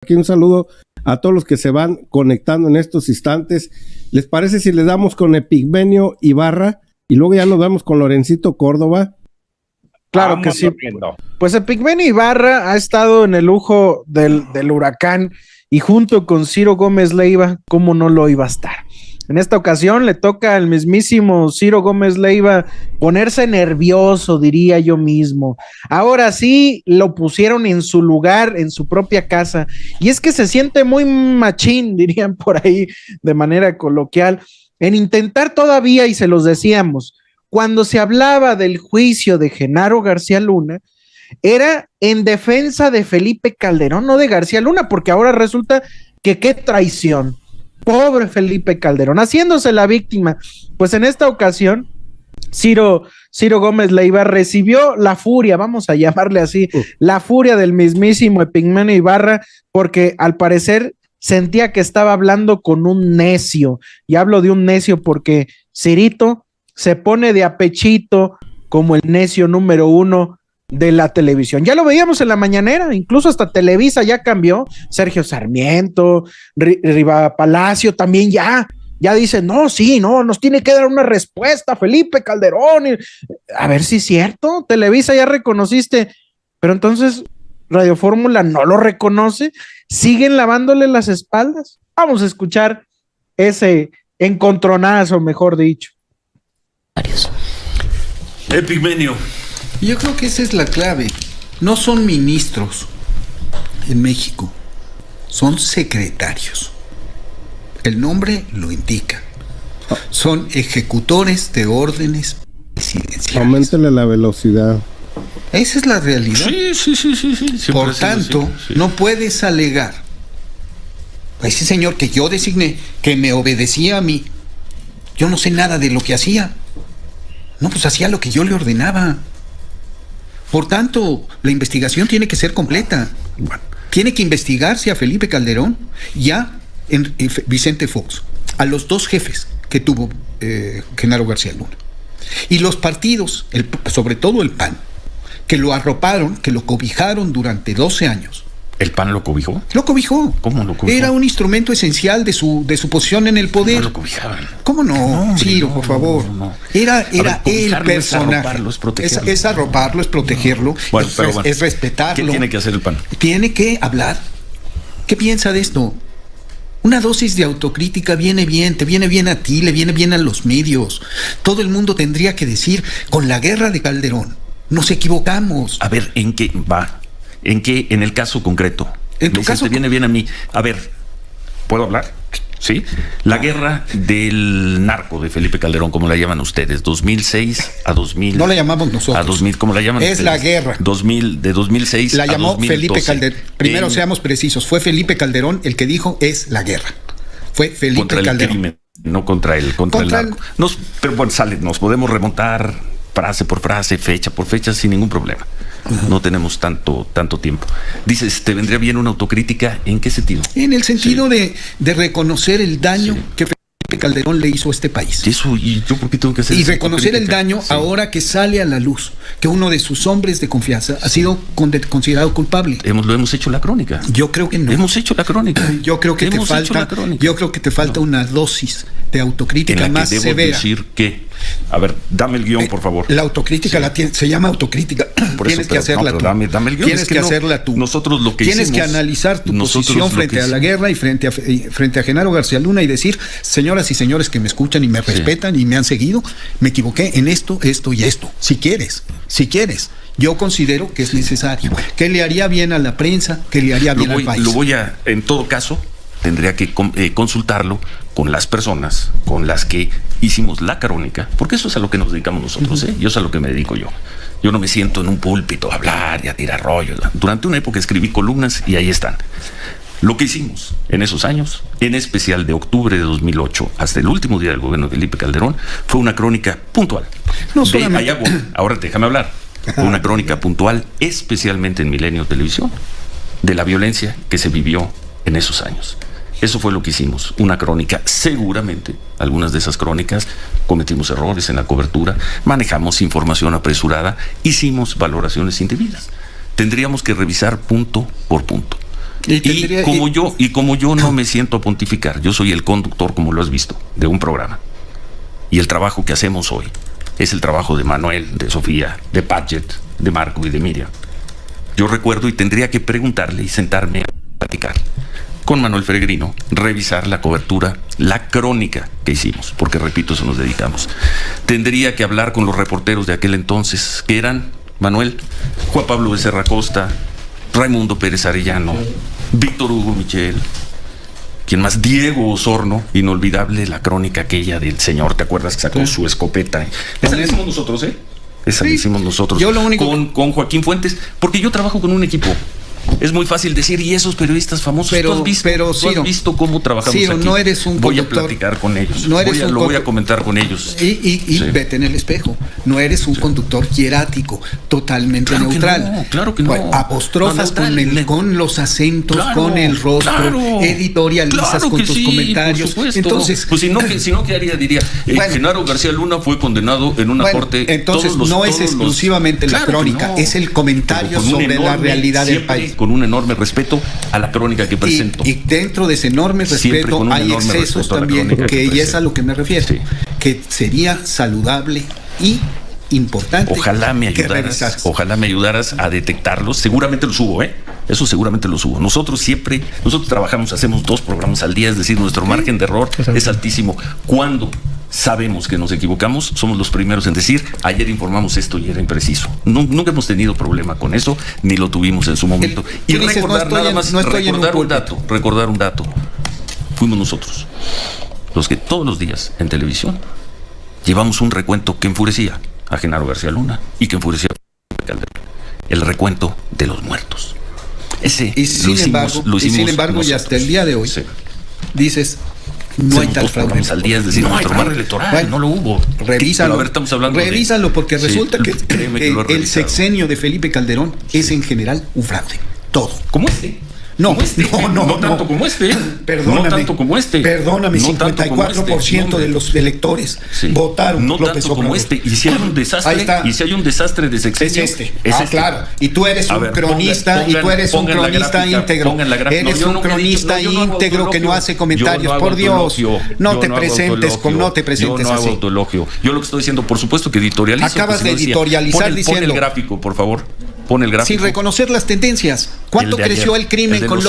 Aquí un saludo a todos los que se van conectando en estos instantes. ¿Les parece si les damos con Epigmenio Ibarra y luego ya nos damos con Lorencito Córdoba? Claro que sí. Pues Epigmenio Ibarra ha estado en el lujo del huracán y junto con Ciro Gómez Leiva, ¿cómo no lo iba a estar? En esta ocasión le toca al mismísimo Ciro Gómez Leiva ponerse nervioso, diría yo mismo. Ahora sí lo pusieron en su lugar, en su propia casa, y es que se siente muy machín, dirían por ahí de manera coloquial, en intentar todavía, y se los decíamos, cuando se hablaba del juicio de Genaro García Luna, era en defensa de Felipe Calderón, no de García Luna, porque ahora resulta que qué traición. Pobre Felipe Calderón, haciéndose la víctima. Pues en esta ocasión, Ciro Gómez Leiva recibió la furia, vamos a llamarle así, la furia del mismísimo Epigmenio Ibarra, porque al parecer sentía que estaba hablando con un necio, y hablo de un necio porque Cirito se pone de apechito como el necio número uno de la televisión. Ya lo veíamos en la mañanera, incluso hasta Televisa ya cambió, Sergio Sarmiento, Riva Palacio también ya dicen, no, nos tiene que dar una respuesta Felipe Calderón, a ver si es cierto, Televisa ya reconociste, pero entonces Radio Fórmula no lo reconoce, siguen lavándole las espaldas. Vamos a escuchar ese encontronazo, mejor dicho. Epigmenio. Yo creo que esa es la clave. No son ministros en México, son secretarios. El nombre lo indica. Son ejecutores de órdenes presidenciales. Auméntele la velocidad. Esa es la realidad. Sí. Por tanto, no puedes alegar a ese señor que yo designé, que me obedecía a mí. Yo no sé nada de lo que hacía. No, pues hacía lo que yo le ordenaba. Por tanto, la investigación tiene que ser completa. Tiene que investigarse a Felipe Calderón y a Vicente Fox, a los dos jefes que tuvo Genaro García Luna. Y los partidos, sobre todo el PAN, que lo arroparon, que lo cobijaron durante 12 años. ¿El PAN lo cobijó? Lo cobijó. ¿Cómo lo cobijó? Era un instrumento esencial de su posición en el poder. No lo cobijaban. ¿Cómo no? No, Ciro, no, por favor. No. Era el personaje. Es arroparlo, es protegerlo. Es arroparlo, es protegerlo, bueno, es respetarlo. ¿Qué tiene que hacer el PAN? Tiene que hablar. ¿Qué piensa de esto? Una dosis de autocrítica viene bien, te viene bien a ti, le viene bien a los medios. Todo el mundo tendría que decir, con la guerra de Calderón, nos equivocamos. A ver, ¿en qué va? ¿En qué? En el caso concreto. En tu caso. Te viene bien a mí. A ver, ¿puedo hablar? Sí. La guerra del narco de Felipe Calderón, ¿cómo la llaman ustedes? 2006 a 2000. No la llamamos nosotros. A 2000, ¿cómo la llaman es ustedes? La guerra. 2000, de 2006 la a llamó 2012. Felipe Calderón. Primero seamos precisos. Fue Felipe Calderón el que dijo es la guerra. Fue Felipe contra Calderón. El crimen, no contra el narco. Pero bueno, nos podemos remontar frase por frase, fecha por fecha, sin ningún problema. No tenemos tanto tiempo. Dices, ¿te vendría bien una autocrítica? ¿En qué sentido? En el sentido de reconocer el daño que Felipe Calderón le hizo a este país. ¿Y yo por qué tengo que hacer y reconocer el daño ahora que sale a la luz que uno de sus hombres de confianza ha sido considerado culpable? Lo hemos hecho la crónica. Yo creo que no. Hemos hecho la crónica. Yo creo que te falta una dosis de autocrítica más severa. En la que debo decir que, a ver, dame el guión, por favor. La autocrítica se llama autocrítica. Tienes que hacerla tú. Dame el guión. Tienes que hacerla tú. Nosotros lo que tienes que analizar tu posición frente a la guerra y frente a Genaro García Luna y decir, señoras y señores que me escuchan y me respetan y me han seguido, me equivoqué en esto y esto. Si quieres. Yo considero que es necesario, que le haría bien a la prensa, que le haría bien al país. En todo caso, tendría que consultarlo con las personas con las que hicimos la crónica, porque eso es a lo que nos dedicamos nosotros, Yo es a lo que me dedico yo. Yo no me siento en un púlpito a hablar y a tirar rollos. Durante una época escribí columnas y ahí están. Lo que hicimos en esos años, en especial de octubre de 2008 hasta el último día del gobierno de Felipe Calderón, fue una crónica puntual. Ahora déjame hablar. Fue una crónica puntual, especialmente en Milenio Televisión, de la violencia que se vivió en esos años. Eso fue lo que hicimos, una crónica. Seguramente, algunas de esas crónicas cometimos errores en la cobertura, manejamos información apresurada, hicimos valoraciones indebidas. Tendríamos que revisar punto por punto. Y como yo no me siento a pontificar, yo soy el conductor, como lo has visto, de un programa. Y el trabajo que hacemos hoy es el trabajo de Manuel, de Sofía, de Padgett, de Marco y de Miriam. Yo recuerdo y tendría que preguntarle y sentarme a platicar con Manuel Peregrino, revisar la cobertura, la crónica que hicimos, porque repito, eso nos dedicamos. Tendría que hablar con los reporteros de aquel entonces, que eran Manuel, Juan Pablo Becerra Costa, Raimundo Pérez Arellano, Víctor Hugo Michel, ¿quién más? Diego Osorno, inolvidable la crónica aquella del señor, ¿te acuerdas que sacó su escopeta? Esa la hicimos nosotros, ¿eh? Esa la hicimos nosotros. Yo lo único con Joaquín Fuentes, porque yo trabajo con un equipo. Es muy fácil decir, y esos periodistas famosos, tú has visto cómo trabajamos Ciro, aquí. No eres un voy conductor, a platicar con ellos. No eres lo voy a comentar con ellos. Y vete en el espejo. No eres un conductor hierático, totalmente neutral. Claro que no. Bueno, apostrofas con los acentos, con el rostro, editorializas con tus comentarios. Entonces, pues si no, ¿qué haría? Diría, Genaro García Luna fue condenado en una corte. Entonces no es exclusivamente la crónica, es el comentario sobre la realidad del país. Con un enorme respeto a la crónica que presento. Y dentro de ese enorme respeto hay excesos también, y es a lo que me refiero, que sería saludable y importante. Ojalá me ayudaras a detectarlos. Seguramente los hubo, eso seguramente los hubo. Nosotros trabajamos, hacemos 2 programas al día, es decir, nuestro margen de error es altísimo. Cuando sabemos que nos equivocamos, somos los primeros en decir, ayer informamos esto y era impreciso. Nunca hemos tenido problema con eso, ni lo tuvimos en su momento. Y recordar un dato. Fuimos nosotros los que todos los días en televisión llevamos un recuento que enfurecía a Genaro García Luna y que enfurecía a Felipe Calderón. El recuento de los muertos. Sin embargo, y hasta el día de hoy, dices, no hay tal fraude al día, es decir, nuestro marco electoral no lo hubo. Revísalo porque resulta que el sexenio de Felipe Calderón es en general un fraude. Todo. ¿Cómo este? No tanto como este. Perdóname, no tanto como este. Perdóname, 54% de los electores votaron no López tanto como este. Y si hay un desastre, de sexenio, es este. Claro. Y tú eres un cronista, íntegro. Eres un cronista íntegro que no hace comentarios. Por Dios, no te presentes así. Yo no hago autoelogio. Yo lo que estoy diciendo, por supuesto que editorializo. Acabas de editorializar diciendo. Pon el gráfico, por favor. Pon el gráfico. Sin reconocer las tendencias. ¿Cuánto creció el crimen con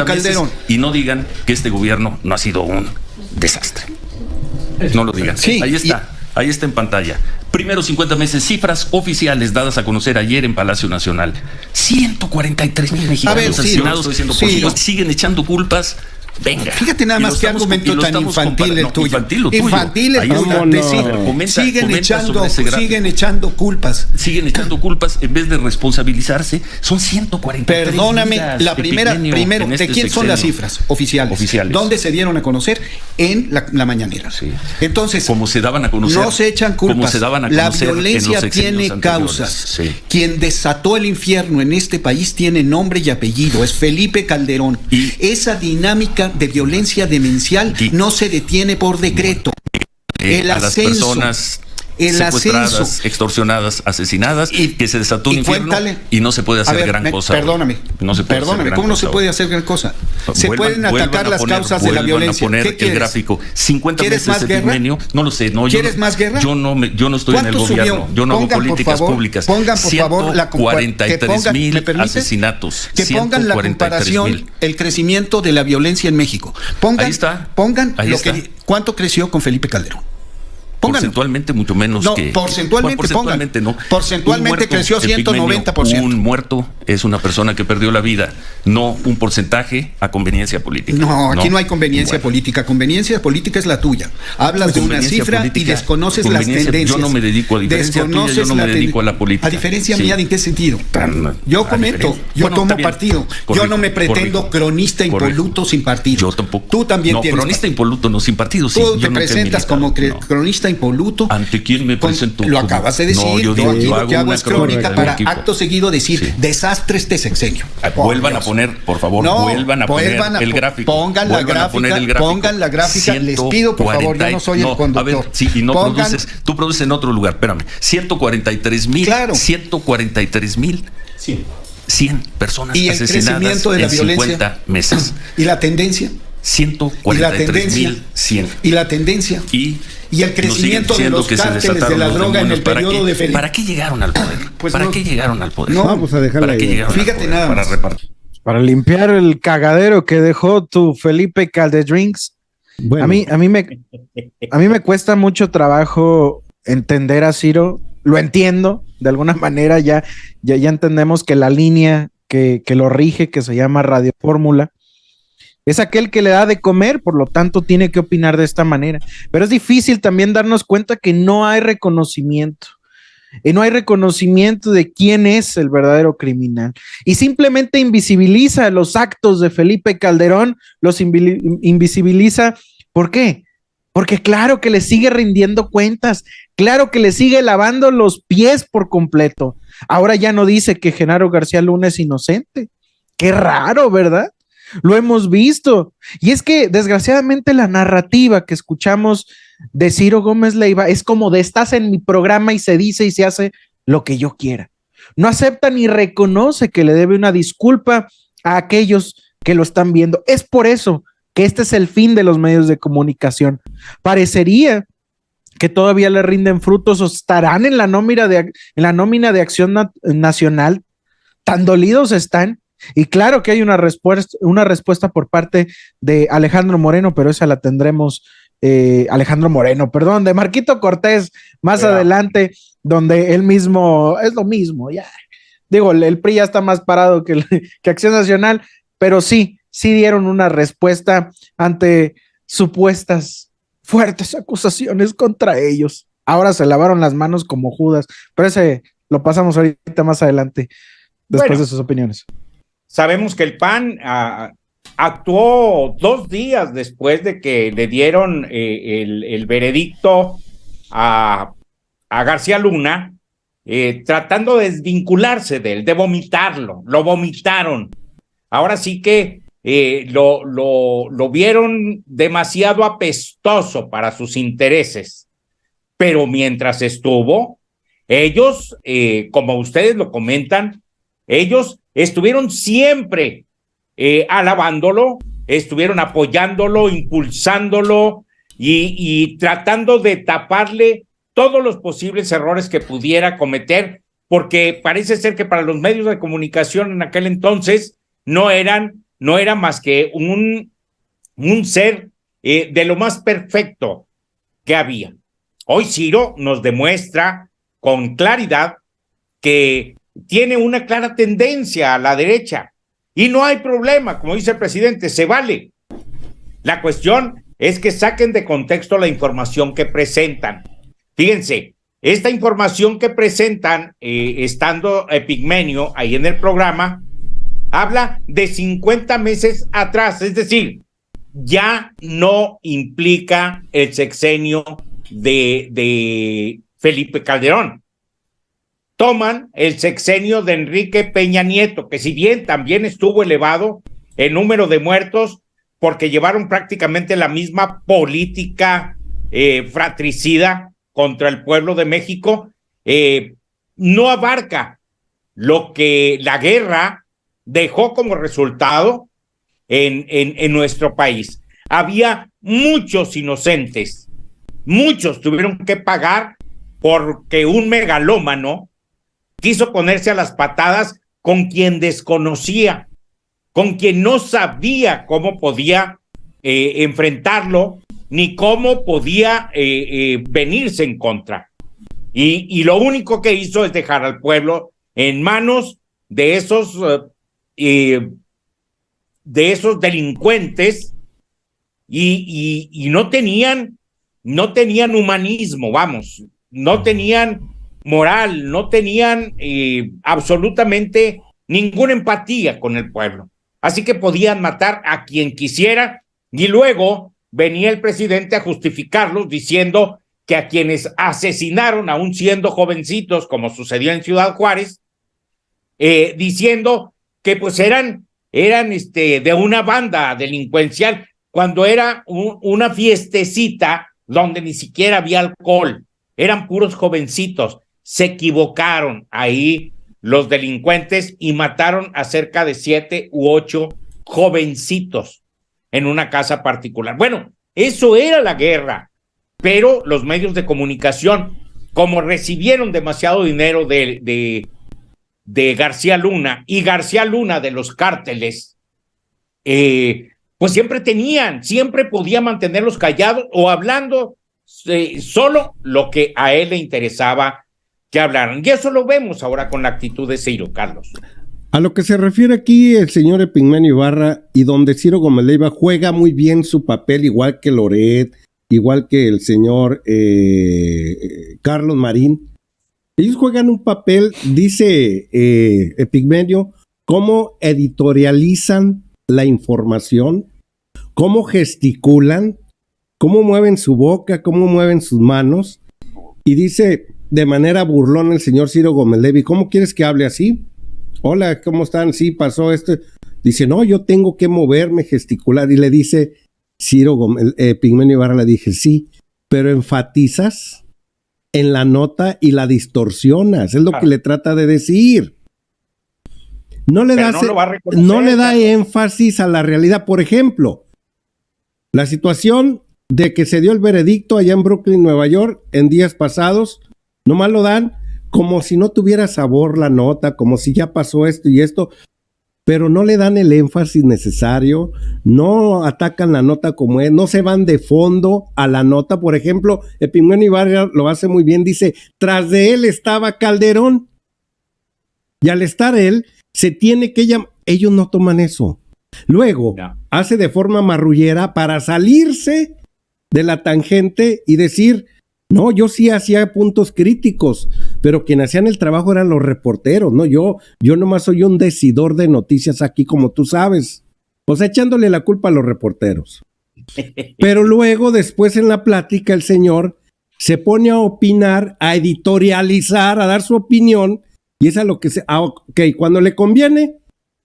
Calderón? Y no digan que este gobierno no ha sido un desastre. No lo digan. Sí, ahí está en pantalla. Primeros 50 meses, cifras oficiales dadas a conocer ayer en Palacio Nacional. 143,000 mexicanos asesinados. Por supuesto, siguen echando culpas. Venga. Fíjate nada más qué argumento tan infantil el tuyo. Infantil el tuyo. Siguen echando culpas. Siguen echando culpas en vez de responsabilizarse. Son 143. Perdóname, la primero, ¿de quién son las cifras oficiales? ¿Dónde se dieron a conocer? En la mañanera. Sí. Entonces, como se daban a conocer, no se echan culpas. La violencia tiene causas. Sí. Quien desató el infierno en este país tiene nombre y apellido. Es Felipe Calderón. Y esa dinámica de violencia demencial no se detiene por decreto. A las personas secuestradas, extorsionadas, asesinadas, que se desató un infierno y no se puede hacer gran cosa. Perdóname, ¿cómo no se puede hacer gran cosa? Se pueden atacar las causas de la violencia. ¿Qué quieres? El gráfico. 50 meses de epidemia. No lo sé. ¿Quieres más guerra? Yo no estoy en el gobierno. Yo no hago políticas públicas. Pongan, por favor, 143,000 asesinatos. Que pongan la comparación, el crecimiento de la violencia en México. Ahí está. Pongan cuánto creció con Felipe Calderón. Porcentualmente mucho menos que... Porcentualmente no. Porcentualmente creció 190%. Un muerto es una persona que perdió la vida, no un porcentaje a conveniencia política. No, aquí no hay conveniencia política. Conveniencia política es la tuya. Hablas de una cifra y desconoces las tendencias. Yo no me dedico a diferencia tuya, yo no me dedico a la política. ¿A diferencia mía en qué sentido? Yo comento, yo tomo partido. Yo no me pretendo cronista impoluto sin partido. Yo tampoco. Tú también tienes. Cronista impoluto no sin partido. Tú te presentas como cronista impoluto. ¿Ante quién me presento? Lo acabas de decir. Yo aquí lo que hago es crónica para acto seguido decir desastre este sexenio. Vuelvan a poner, por favor, vuelvan a poner el gráfico. Pongan la gráfica. Les pido, por favor, yo no soy el conductor. A ver, sí, y no produces. Tú produces en otro lugar, espérame. 143,000. Claro. 143,000. Sí. 100 personas ¿Y el asesinadas crecimiento de la en violencia? 50 meses. ¿Y la tendencia? 143,100. ¿Y la tendencia? Y el crecimiento de los cárteles de la droga en el periodo de Felipe. ¿Para qué llegaron al poder? Pues ¿Para no, qué llegaron al poder? no, vamos a dejarla ¿Para qué ahí. llegaron Fíjate al poder? nada Para más. repartir. Para limpiar el cagadero que dejó tu Felipe Caldedrinks. Bueno, A mí me cuesta mucho trabajo entender a Ciro. Lo entiendo, de alguna manera ya entendemos que la línea que lo rige, que se llama Radio Fórmula, es aquel que le da de comer, por lo tanto tiene que opinar de esta manera. Pero es difícil también darnos cuenta que no hay reconocimiento. Y no hay reconocimiento de quién es el verdadero criminal. Y simplemente invisibiliza los actos de Felipe Calderón, los invisibiliza. ¿Por qué? Porque claro que le sigue rindiendo cuentas, claro que le sigue lavando los pies por completo. Ahora ya no dice que Genaro García Luna es inocente. Qué raro, ¿verdad? Lo hemos visto. Y es que desgraciadamente la narrativa que escuchamos de Ciro Gómez Leiva es como de estás en mi programa y se dice y se hace lo que yo quiera. No acepta ni reconoce que le debe una disculpa a aquellos que lo están viendo. Es por eso que este es el fin de los medios de comunicación. Parecería que todavía le rinden frutos o estarán en la nómina de Acción Nacional. Tan dolidos están. Y claro que hay una respuesta por parte de Alejandro Moreno, pero esa la tendremos, de Marquito Cortés, más adelante, donde él mismo, es lo mismo, ya. Digo, el PRI ya está más parado que Acción Nacional, pero sí dieron una respuesta ante supuestas fuertes acusaciones contra ellos. Ahora se lavaron las manos como Judas, pero ese lo pasamos ahorita más adelante, después de sus opiniones. Sabemos que el PAN actuó 2 días después de que le dieron el veredicto a García Luna, tratando de desvincularse de él, de vomitarlo. Lo vomitaron. Ahora sí que lo vieron demasiado apestoso para sus intereses. Pero mientras estuvo, ellos, como ustedes lo comentan, ellos estuvieron siempre alabándolo, estuvieron apoyándolo, impulsándolo y tratando de taparle todos los posibles errores que pudiera cometer, porque parece ser que para los medios de comunicación en aquel entonces no era más que un ser de lo más perfecto que había. Hoy Ciro nos demuestra con claridad que tiene una clara tendencia a la derecha y no hay problema, como dice el presidente, se vale. La cuestión es que saquen de contexto la información que presentan. Fíjense, esta información que presentan, estando Epigmenio ahí en el programa, habla de 50 meses atrás, es decir, ya no implica el sexenio de Felipe Calderón. Toman el sexenio de Enrique Peña Nieto, que si bien también estuvo elevado el número de muertos porque llevaron prácticamente la misma política fratricida contra el pueblo de México, no abarca lo que la guerra dejó como resultado en nuestro país. Había muchos inocentes, muchos tuvieron que pagar porque un megalómano quiso ponerse a las patadas con quien desconocía, con quien no sabía cómo podía enfrentarlo, ni cómo podía venirse en contra. Y lo único que hizo es dejar al pueblo en manos de esos delincuentes y no tenían humanismo, vamos, no tenían moral, no tenían absolutamente ninguna empatía con el pueblo. Así que podían matar a quien quisiera y luego venía el presidente a justificarlos diciendo que a quienes asesinaron, aún siendo jovencitos, como sucedió en Ciudad Juárez, diciendo que pues eran de una banda delincuencial, cuando era una fiestecita donde ni siquiera había alcohol, eran puros jovencitos. Se equivocaron ahí los delincuentes y mataron a cerca de 7 u 8 jovencitos en una casa particular. Bueno, eso era la guerra, pero los medios de comunicación, como recibieron demasiado dinero de García Luna y García Luna de los cárteles, pues siempre podía mantenerlos callados o hablando solo lo que a él le interesaba que hablaran. Y eso lo vemos ahora con la actitud de Ciro, Carlos. A lo que se refiere aquí el señor Epigmenio Ibarra, y donde Ciro Gómez Leiva juega muy bien su papel, igual que Loret, igual que el señor Carlos Marín. Ellos juegan un papel, dice Epigmenio, cómo editorializan la información, cómo gesticulan, cómo mueven su boca, cómo mueven sus manos, y dice de manera burlona el señor Ciro Gómez Leiva, ¿cómo quieres que hable así? Hola, ¿cómo están? Sí, pasó esto. Dice, no, yo tengo que moverme, gesticular. Y le dice Ciro Gómez, Epigmenio Ibarra, le dije, sí, pero enfatizas en la nota y la distorsionas. Es lo que le trata de decir. No le da énfasis a la realidad. Por ejemplo, la situación de que se dio el veredicto allá en Brooklyn, Nueva York, en días pasados, nomás lo dan como si no tuviera sabor la nota, como si ya pasó esto y esto, pero no le dan el énfasis necesario, no atacan la nota como es, no se van de fondo a la nota. Por ejemplo, Epigmenio Ibarra lo hace muy bien, dice, tras de él estaba Calderón, y al estar él, se tiene que llamar, ellos no toman eso. Luego, hace de forma marrullera para salirse de la tangente y decir, no, yo sí hacía puntos críticos, pero quienes hacían el trabajo eran los reporteros, ¿no? Yo nomás soy un decidor de noticias aquí, como tú sabes. O sea, echándole la culpa a los reporteros. Pero luego, después en la plática, el señor se pone a opinar, a editorializar, a dar su opinión, y es a lo que cuando le conviene,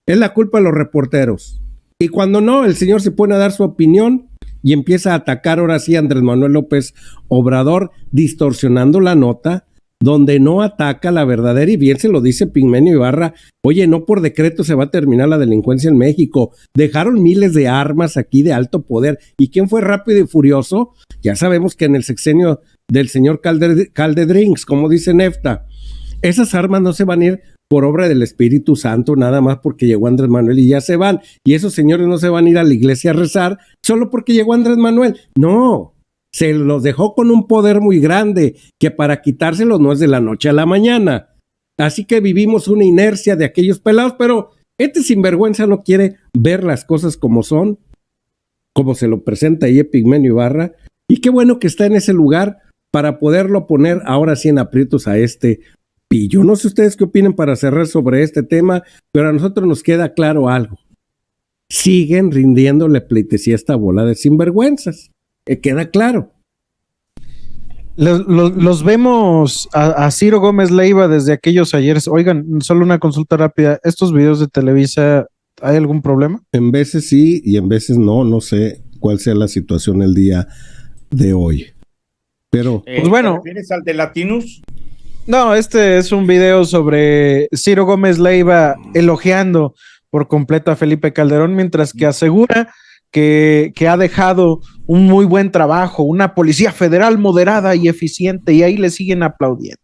es la culpa a los reporteros. Y cuando no, el señor se pone a dar su opinión y empieza a atacar ahora sí a Andrés Manuel López Obrador, distorsionando la nota, donde no ataca la verdadera, y bien se lo dice Epigmenio Ibarra, oye, no por decreto se va a terminar la delincuencia en México, dejaron miles de armas aquí de alto poder, ¿y quién fue rápido y furioso? Ya sabemos que en el sexenio del señor Caldedrinks, como dice Nefta, esas armas no se van a ir por obra del Espíritu Santo, nada más porque llegó Andrés Manuel y ya se van, y esos señores no se van a ir a la iglesia a rezar solo porque llegó Andrés Manuel, no, se los dejó con un poder muy grande, que para quitárselos no es de la noche a la mañana, así que vivimos una inercia de aquellos pelados, pero este sinvergüenza no quiere ver las cosas como son, como se lo presenta ahí Epigmenio Ibarra, y qué bueno que está en ese lugar para poderlo poner ahora sí en aprietos a este pillo. No sé ustedes qué opinen para cerrar sobre este tema, pero a nosotros nos queda claro algo. Siguen rindiéndole pleitesía a esta bola de sinvergüenzas. Queda claro. Los vemos a Ciro Gómez Leiva desde aquellos ayeres. Oigan, solo una consulta rápida. ¿Estos videos de Televisa, hay algún problema? En veces sí y en veces no. No sé cuál sea la situación el día de hoy. Pero, pues bueno. ¿Te refieres al de Latinus? No, este es un video sobre Ciro Gómez Leiva elogiando por completo a Felipe Calderón, mientras que asegura que ha dejado un muy buen trabajo, una policía federal moderada y eficiente, y ahí le siguen aplaudiendo.